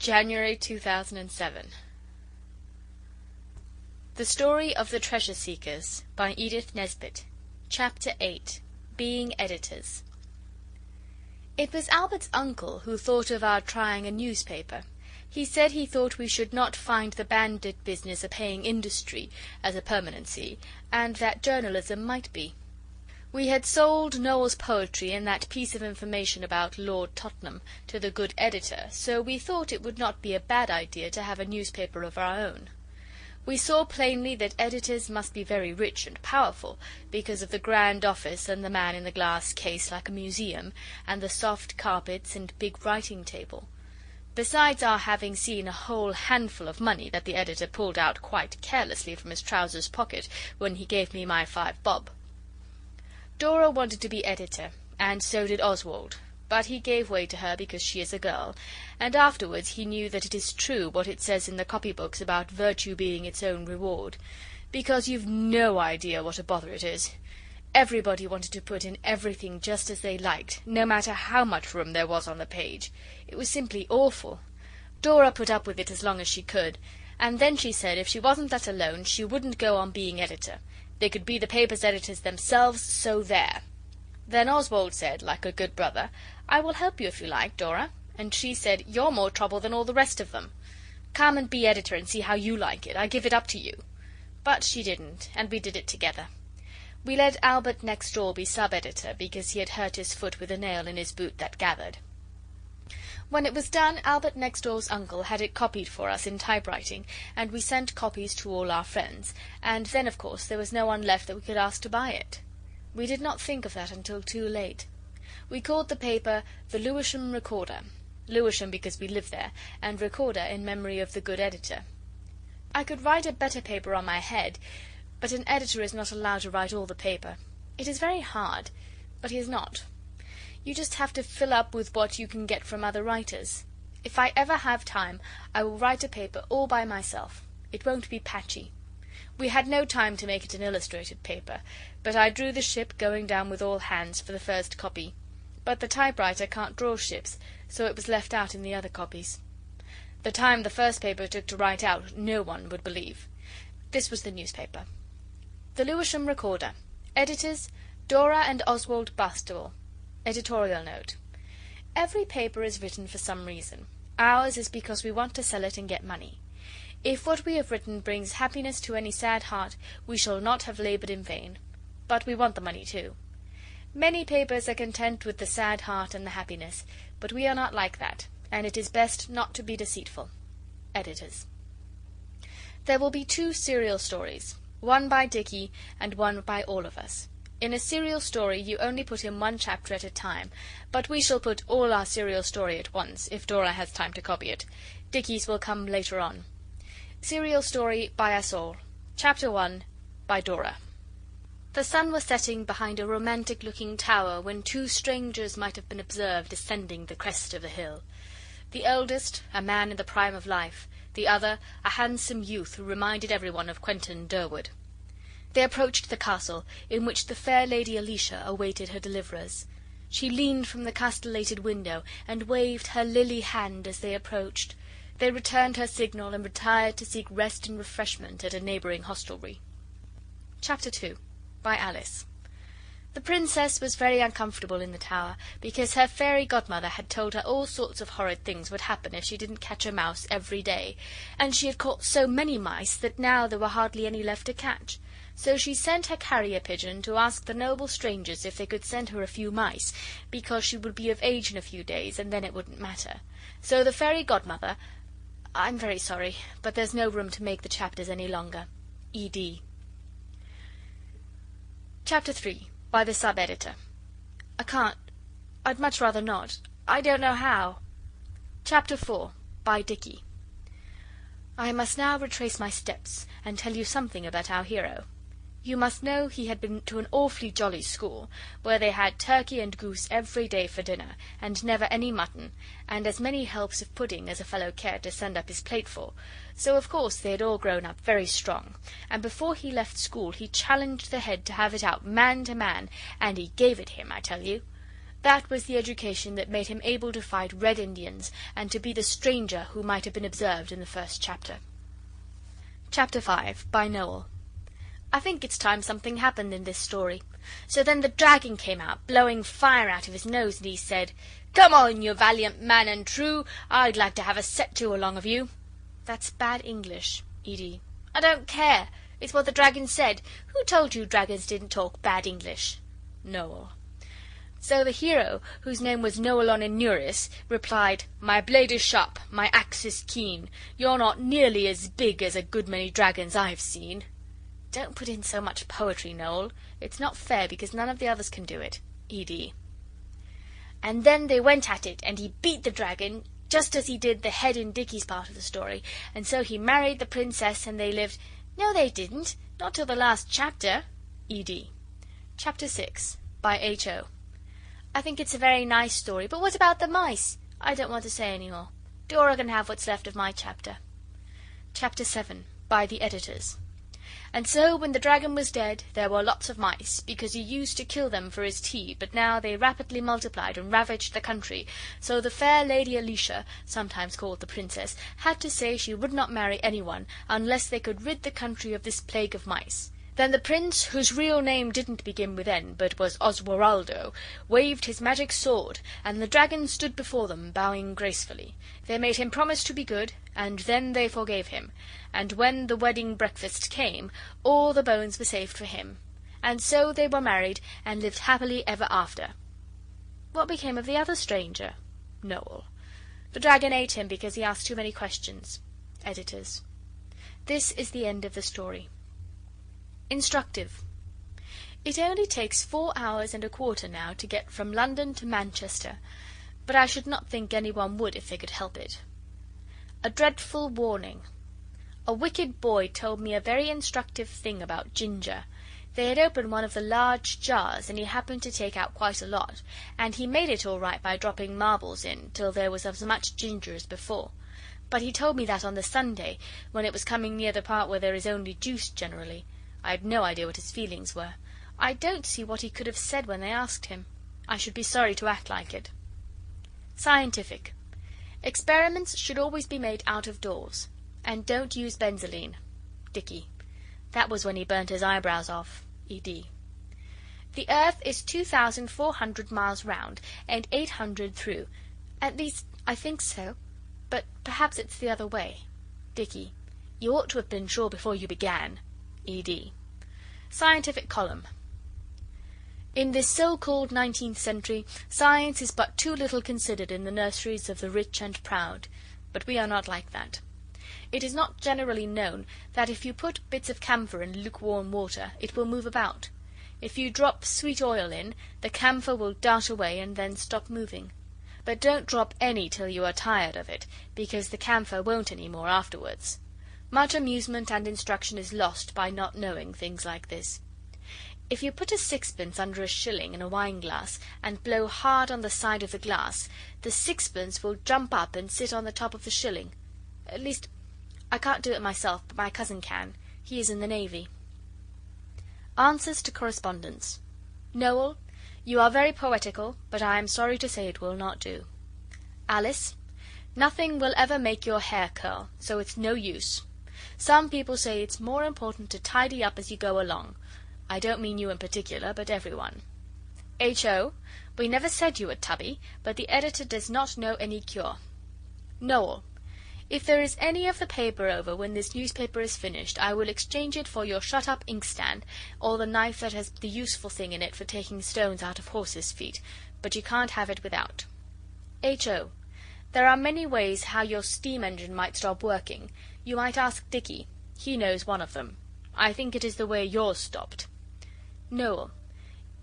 January 2007. The Story of the Treasure Seekers by Edith Nesbit. Chapter 8. Being Editors. It was Albert's uncle who thought of our trying a newspaper. He said he thought we should not find the bandit business a paying industry as a permanency, and that journalism might be. We had sold Noel's poetry and that piece of information about Lord Tottenham to the good editor, so we thought it would not be a bad idea to have a newspaper of our own. We saw plainly that editors must be very rich and powerful, because of the grand office and the man in the glass case like a museum, and the soft carpets and big writing table. Besides our having seen a whole handful of money that the editor pulled out quite carelessly from his trousers pocket when he gave me my 5 bob. Dora wanted to be editor, and so did Oswald, but he gave way to her because she is a girl, and afterwards he knew that it is true what it says in the copybooks about virtue being its own reward, because you've no idea what a bother it is. Everybody wanted to put in everything just as they liked, no matter how much room there was on the page. It was simply awful. Dora put up with it as long as she could, and then she said if she wasn't let alone she wouldn't go on being editor. They could be the paper's editors themselves, so there. Then Oswald said, like a good brother, I will help you if you like, Dora. And she said, you're more trouble than all the rest of them. Come and be editor and see how you like it. I give it up to you. But she didn't, and we did it together. We let Albert next door be sub-editor, because he had hurt his foot with a nail in his boot that gathered. When it was done, Albert next door's uncle had it copied for us in typewriting, and we sent copies to all our friends, and then, of course, there was no one left that we could ask to buy it. We did not think of that until too late. We called the paper the Lewisham Recorder, Lewisham because we lived there, and Recorder in memory of the good editor. I could write a better paper on my head, but an editor is not allowed to write all the paper. It is very hard, but he is not. You just have to fill up with what you can get from other writers. If I ever have time, I will write a paper all by myself. It won't be patchy. We had no time to make it an illustrated paper, but I drew the ship going down with all hands for the first copy. But the typewriter can't draw ships, so it was left out in the other copies. The time the first paper took to write out no one would believe. This was the newspaper. The Lewisham Recorder. Editors, Dora and Oswald Bastable. Editorial note. Every paper is written for some reason. Ours is because we want to sell it and get money. If what we have written brings happiness to any sad heart, we shall not have laboured in vain. But we want the money too. Many papers are content with the sad heart and the happiness, but we are not like that, and it is best not to be deceitful. Editors. There will be 2 serial stories, one by Dicky and one by all of us. In a serial story you only put in 1 chapter at a time, but we shall put all our serial story at once, if Dora has time to copy it. Dicky's will come later on. Serial story by us all. Chapter 1 by Dora. The sun was setting behind a romantic-looking tower when 2 strangers might have been observed descending the crest of the hill. The eldest, a man in the prime of life, the other, a handsome youth who reminded everyone of Quentin Durward. They approached the castle, in which the fair Lady Alicia awaited her deliverers. She leaned from the castellated window, and waved her lily hand as they approached. They returned her signal, and retired to seek rest and refreshment at a neighbouring hostelry. Chapter 2 by Alice. The Princess was very uncomfortable in the tower, because her fairy godmother had told her all sorts of horrid things would happen if she didn't catch a mouse every day, and she had caught so many mice that now there were hardly any left to catch. So she sent her carrier pigeon to ask the noble strangers if they could send her a few mice, because she would be of age in a few days, and then it wouldn't matter. So the fairy godmother... I'm very sorry, but there's no room to make the chapters any longer. E.D. Chapter 3 by the sub-editor. I can't. I'd much rather not. I don't know how. Chapter 4 by Dicky. I must now retrace my steps, and tell you something about our hero. You must know he had been to an awfully jolly school, where they had turkey and goose every day for dinner, and never any mutton, and as many helps of pudding as a fellow cared to send up his plate for, so of course they had all grown up very strong, and before he left school he challenged the head to have it out man to man, and he gave it him, I tell you. That was the education that made him able to fight Red Indians and to be the stranger who might have been observed in the first chapter. Chapter 5 by Noel. I think it's time something happened in this story. So then the dragon came out, blowing fire out of his nose, and he said, "Come on, you valiant man and true, I'd like to have a set to along of you." That's bad English, Edie. I don't care. It's what the dragon said. Who told you dragons didn't talk bad English? Noel. So the hero, whose name was Noelon Inuris, replied, "My blade is sharp, my axe is keen. You're not nearly as big as a good many dragons I've seen." Don't put in so much poetry, Noel. It's not fair, because none of the others can do it. Edie. And then they went at it, and he beat the dragon, just as he did the head in Dicky's part of the story, and so he married the princess, and they lived... No, they didn't. Not till the last chapter. Edie. Chapter 6 by H.O. I think it's a very nice story, but what about the mice? I don't want to say any more. Dora can have what's left of my chapter. Chapter 7 by the Editors. And so, when the dragon was dead, there were lots of mice, because he used to kill them for his tea, but now they rapidly multiplied and ravaged the country, so the fair Lady Alicia, sometimes called the Princess, had to say she would not marry anyone unless they could rid the country of this plague of mice. Then the Prince, whose real name didn't begin with N, but was Oswaldo, waved his magic sword, and the dragon stood before them, bowing gracefully. They made him promise to be good, and then they forgave him, and when the wedding breakfast came, all the bones were saved for him. And so they were married, and lived happily ever after. What became of the other stranger? Noel. The dragon ate him because he asked too many questions. Editors. This is the end of the story. Instructive. It only takes 4 hours and a quarter now to get from London to Manchester, but I should not think anyone would if they could help it. A dreadful warning. A wicked boy told me a very instructive thing about ginger. They had opened one of the large jars, and he happened to take out quite a lot, and he made it all right by dropping marbles in, till there was as much ginger as before. But he told me that on the Sunday, when it was coming near the part where there is only juice generally. I had no idea what his feelings were. I don't see what he could have said when they asked him. I should be sorry to act like it. Scientific. Experiments should always be made out of doors. And don't use benzoline. Dicky. That was when he burnt his eyebrows off. E.D. The earth is 2,400 miles round, and 800 through. At least, I think so. But perhaps it's the other way. Dicky. You ought to have been sure before you began. E.D. Scientific column. In this so-called 19th century, science is but too little considered in the nurseries of the rich and proud. But we are not like that. It is not generally known that if you put bits of camphor in lukewarm water, it will move about. If you drop sweet oil in, the camphor will dart away and then stop moving. But don't drop any till you are tired of it, because the camphor won't any more afterwards. Much amusement and instruction is lost by not knowing things like this. If you put a sixpence under a shilling in a wine-glass and blow hard on the side of the glass, the sixpence will jump up and sit on the top of the shilling. At least, I can't do it myself, but my cousin can. He is in the Navy. Answers to Correspondence. Noel, you are very poetical, but I am sorry to say it will not do. Alice, nothing will ever make your hair curl, so it's no use. Some people say it's more important to tidy up as you go along. I don't mean you in particular, but everyone. H.O., we never said you were tubby, but the editor does not know any cure. Noel, if there is any of the paper over when this newspaper is finished, I will exchange it for your shut-up inkstand, or the knife that has the useful thing in it for taking stones out of horses' feet, but you can't have it without. H.O., there are many ways how your steam engine might stop working. You might ask Dicky. He knows one of them. I think it is the way yours stopped. Noel,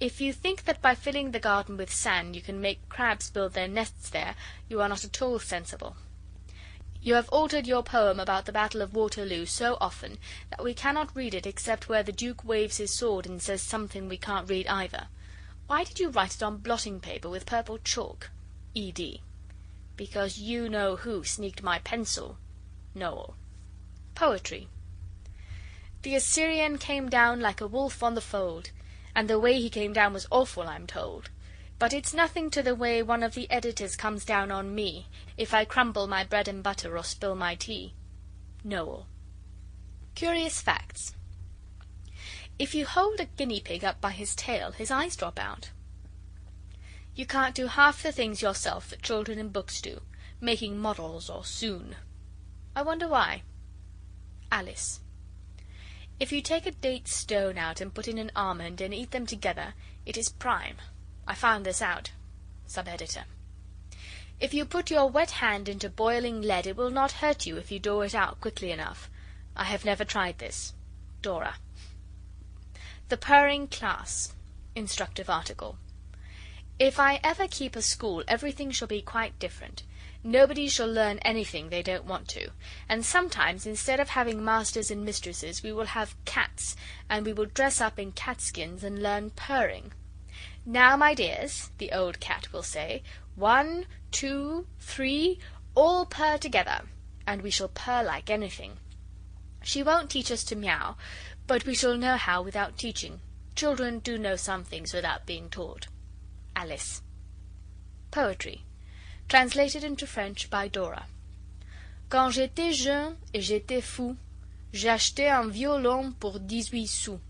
if you think that by filling the garden with sand you can make crabs build their nests there, you are not at all sensible. You have altered your poem about the Battle of Waterloo so often that we cannot read it except where the Duke waves his sword and says something we can't read either. Why did you write it on blotting paper with purple chalk? E.D. Because you know who sneaked my pencil. Noel. Poetry. The Assyrian came down like a wolf on the fold, and the way he came down was awful, I'm told. but it's nothing to the way one of the editors comes down on me if I crumble my bread and butter or spill my tea. Noel. Curious facts. If you hold a guinea pig up by his tail, his eyes drop out. You can't do half the things yourself that children in books do, making models or soon. I wonder why. Alice. If you take a date stone out and put in an almond and eat them together, it is prime. I found this out. Sub-editor. If you put your wet hand into boiling lead, it will not hurt you if you draw it out quickly enough. I have never tried this. Dora. The purring class. Instructive article. If I ever keep a school, everything shall be quite different. Nobody shall learn anything they don't want to, and sometimes, instead of having masters and mistresses, we will have cats, and we will dress up in catskins and learn purring. Now, my dears, the old cat will say, 1, 2, 3, all purr together, and we shall purr like anything. She won't teach us to meow, but we shall know how without teaching. Children do know some things without being taught. Alice. Poetry. Translated into French by Dora. Quand j'étais jeune et j'étais fou, j'ai acheté un violon pour 18 sous.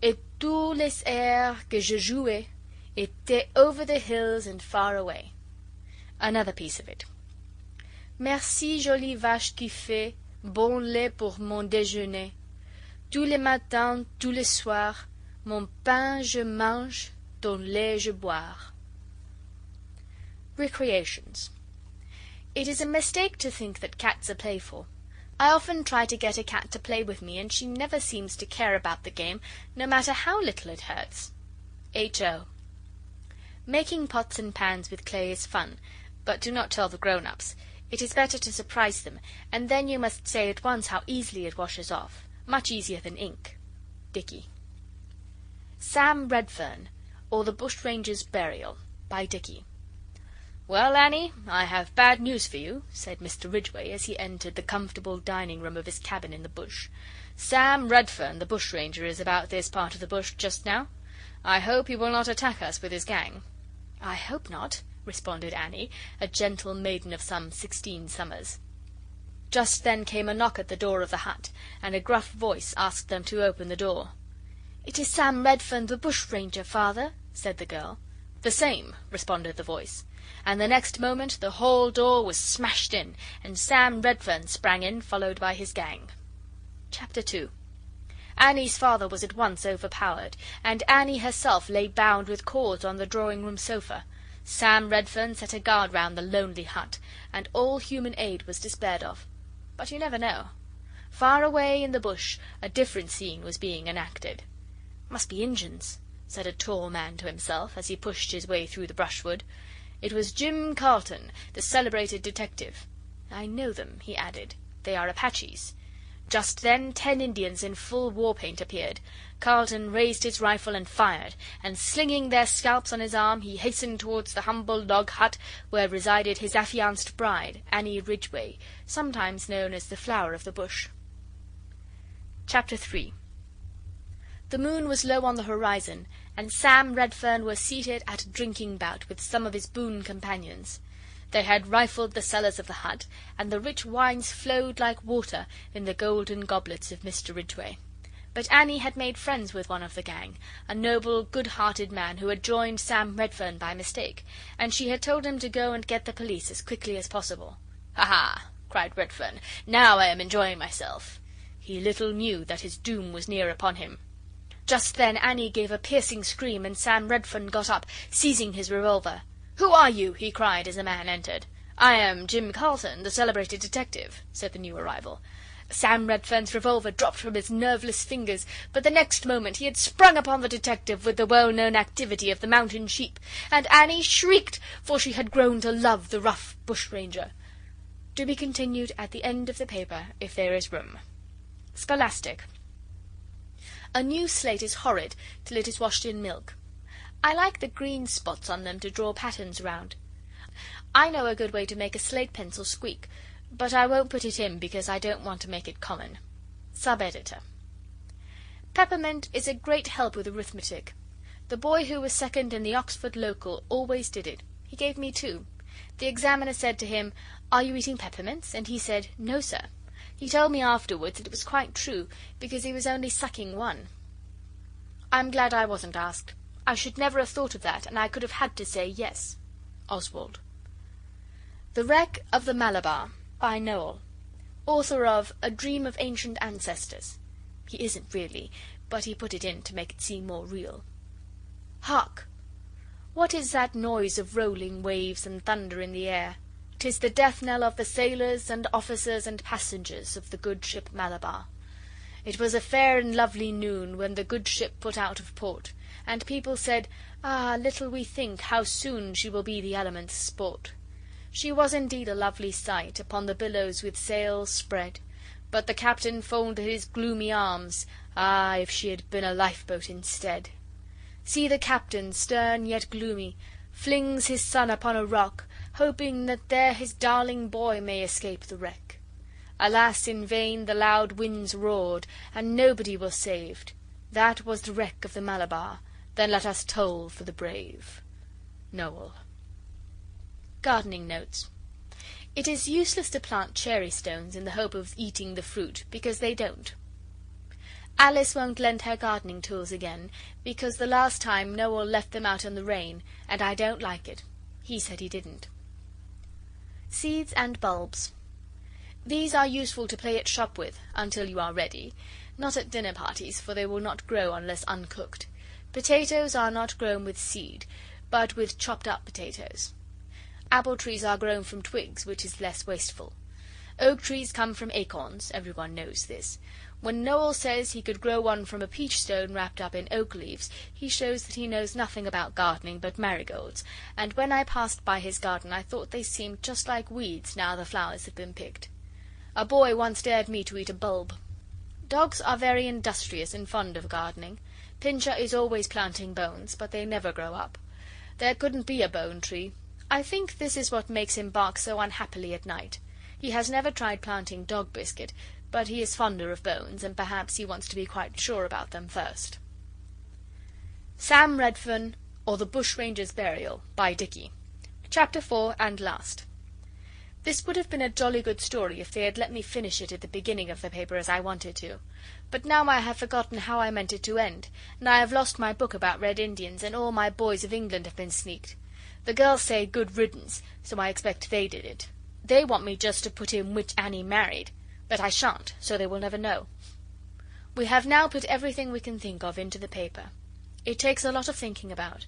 Et tous les airs que je jouais étaient over the hills and far away. Another piece of it. Merci jolie vache qui fait bon lait pour mon déjeuner. Tous les matins, tous les soirs, mon pain je mange, ton lait je boire. Recreations. It is a mistake to think that cats are playful. I often try to get a cat to play with me, and she never seems to care about the game, no matter how little it hurts. H.O. Making pots and pans with clay is fun, but do not tell the grown-ups. It is better to surprise them, and then you must say at once how easily it washes off. Much easier than ink. Dicky. Sam Redfern, or the Bushranger's Burial, by Dicky. Well, Annie, I have bad news for you, said Mr. Ridgway, as he entered the comfortable dining-room of his cabin in the bush. Sam Redfern, the bushranger, is about this part of the bush just now. I hope he will not attack us with his gang. I hope not, responded Annie, a gentle maiden of some 16 summers. Just then came a knock at the door of the hut, and a gruff voice asked them to open the door. It is Sam Redfern, the bushranger, father, said the girl. The same, responded the voice. And the next moment the hall door was smashed in, and Sam Redfern sprang in, followed by his gang. Chapter 2. Annie's father was at once overpowered, and Annie herself lay bound with cords on the drawing-room sofa. Sam Redfern set a guard round the lonely hut, and all human aid was despaired of. But you never know. Far away in the bush a different scene was being enacted. Must be Injuns, said a tall man to himself, as he pushed his way through the brushwood. It was Jim Carlton, the celebrated detective. I know them, he added. They are Apaches. Just then 10 Indians in full war paint appeared. Carlton raised his rifle and fired, and slinging their scalps on his arm, he hastened towards the humble log hut where resided his affianced bride, Annie Ridgway, sometimes known as the Flower of the Bush. Chapter 3. The moon was low on the horizon, and Sam Redfern was seated at a drinking bout with some of his boon companions. They had rifled the cellars of the hut, and the rich wines flowed like water in the golden goblets of Mr. Ridgway. But Annie had made friends with one of the gang, a noble, good-hearted man who had joined Sam Redfern by mistake, and she had told him to go and get the police as quickly as possible. "Ha ha!" cried Redfern. "Now I am enjoying myself." He little knew that his doom was near upon him. Just then Annie gave a piercing scream, and Sam Redfern got up, seizing his revolver. "Who are you?" he cried as a man entered. "I am Jim Carlton, the celebrated detective," said the new arrival. Sam Redfern's revolver dropped from his nerveless fingers, but the next moment he had sprung upon the detective with the well-known activity of the mountain sheep, and Annie shrieked, for she had grown to love the rough bushranger. To be continued at the end of the paper, if there is room. Scholastic. A new slate is horrid till it is washed in milk. I like the green spots on them to draw patterns round. I know a good way to make a slate pencil squeak, but I won't put it in because I don't want to make it common. Sub-editor. Peppermint is a great help with arithmetic. The boy who was second in the Oxford Local always did it. He gave me 2. The examiner said to him, 'Are you eating peppermints?' and he said, 'No, sir.' He told me afterwards that it was quite true, because he was only sucking 1. I'm glad I wasn't asked. I should never have thought of that, and I could have had to say yes. Oswald. The Wreck of the Malabar, by Noel. Author of A Dream of Ancient Ancestors. He isn't really, but he put it in to make it seem more real. Hark! What is that noise of rolling waves and thunder in the air? 'Tis the death knell of the sailors and officers and passengers of the good ship Malabar. It was a fair and lovely noon when the good ship put out of port, and people said, 'Ah, little we think how soon she will be the elements' sport.' She was indeed a lovely sight, upon the billows with sails spread, but the captain folded his gloomy arms, ah, if she had been a lifeboat instead! See the captain, stern yet gloomy, flings his son upon a rock, hoping that there his darling boy may escape the wreck. Alas, in vain the loud winds roared, and nobody was saved. That was the wreck of the Malabar, then let us toll for the brave. Noel. Gardening notes. It is useless to plant cherry stones in the hope of eating the fruit, because they don't. Alice won't lend her gardening tools again, because the last time Noel left them out in the rain, and I don't like it. He said he didn't. Seeds and bulbs. These are useful to play at shop with, until you are ready. Not at dinner parties, for they will not grow unless uncooked. Potatoes are not grown with seed, but with chopped up potatoes. Apple trees are grown from twigs, which is less wasteful. Oak trees come from acorns, everyone knows this. When Noel says he could grow one from a peach stone wrapped up in oak leaves, he shows that he knows nothing about gardening but marigolds, and when I passed by his garden I thought they seemed just like weeds now the flowers have been picked. A boy once dared me to eat a bulb. Dogs are very industrious and fond of gardening. Pincher is always planting bones, but they never grow up. There couldn't be a bone tree. I think this is what makes him bark so unhappily at night. He has never tried planting dog biscuit, but he is fonder of bones, and perhaps he wants to be quite sure about them first. Sam Redfern, or the Bushranger's Burial, by Dicky. Chapter 4 and last. This would have been a jolly good story if they had let me finish it at the beginning of the paper as I wanted to. But now I have forgotten how I meant it to end, and I have lost my book about Red Indians, and all my boys of England have been sneaked. The girls say good riddance, so I expect they did it. They want me just to put in which Annie married, but I shan't, so they will never know. We have now put everything we can think of into the paper. It takes a lot of thinking about.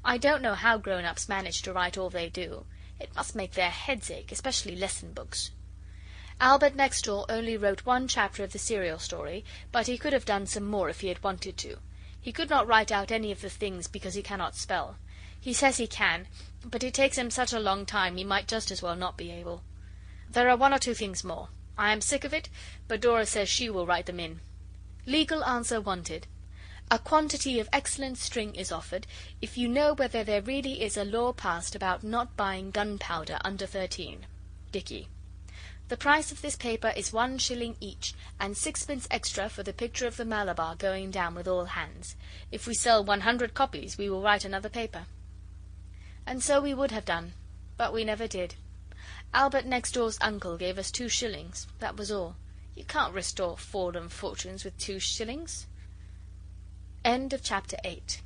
I don't know how grown-ups manage to write all they do. It must make their heads ache, especially lesson books. Albert next door only wrote 1 chapter of the serial story, but he could have done some more if he had wanted to. He could not write out any of the things because he cannot spell. He says he can, but it takes him such a long time he might just as well not be able. There are 1 or 2 things more. I am sick of it, but Dora says she will write them in. Legal answer wanted. A quantity of excellent string is offered if you know whether there really is a law passed about not buying gunpowder under 13. Dicky. The price of this paper is 1 shilling each, and 6pence extra for the picture of the Malabar going down with all hands. If we sell 100 copies we will write another paper. And so we would have done, but we never did. Albert next door's uncle gave us 2 shillings, that was all. You can't restore fallen fortunes with 2 shillings. End of chapter 8.